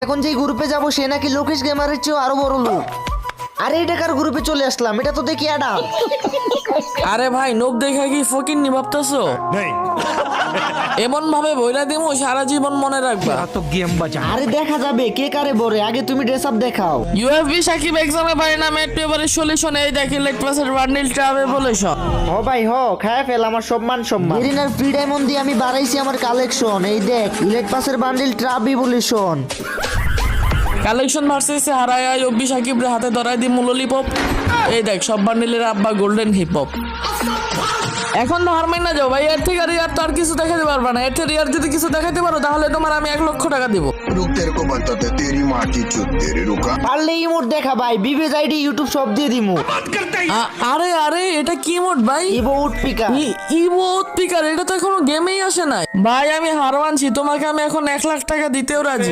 এখন যেই গ্রুপে যাব সে নাকি লোকেশ গেমারের চেয়েও আরো বড় লোক। আরে এটা কার গ্রুপে চলে আসলাম? এটা তো দেখি অ্যাডাম। আরে ভাই নোব দেখা কি ফকির নি ভাবতেছো? এমন ভাবে বইলা দিমু সারা জীবন মনে রাখবা। तो गेम बजा আরে দেখা যাবে কে কারে বরে, আগে তুমি ড্রেস আপ দেখাও। ইউএফবি সাকিব এক্সামে পারে না ম্যাট পেপারের সলিউশন এই দেখি লেট পাসের বান্ডিল ট্রাভেল বলেছো। হ ভাই হ, খায় ফেল আমার সম্মান। মেরিনার ফ্রি ডায়মন্ড দিয়ে আমি বাড়াইছি আমার কালেকশন। এই দেখ ইলেট পাসের বান্ডিল ট্রাভি বলিশন। কালেকশন ভার্সেস হারায়া ইউএফবি সাকিব রে হাতে ধরাই দি ললিপপ। এই দেখ সব বান্ডিলের আব্বা গোল্ডেন হিপ হপ। এখন তো হারমাই না যাও ভাই, এর থেকে আর তো আর কিছু দেখাতে পারবা না। এর থেকে আর যদি কিছু দেখাতে পারো তাহলে তোমার আমি 1 লক্ষ টাকা দিব। रुक तेरे को बताते तेरी माँ की चुत तेरे रुका পারলে ইমোট দেখা ভাই, বিবেজ আইডি ইউটিউব সব দিয়ে দিমু। আরে আরে এটা কি মোড ভাই? ইভোট পিকা। ইমোট পিকার এটা তো এখনো গেমেই আসে নাই ভাই। আমি হার মানছি, তোমাকে আমি এখন 1 লাখ টাকা দিতেও রাজি।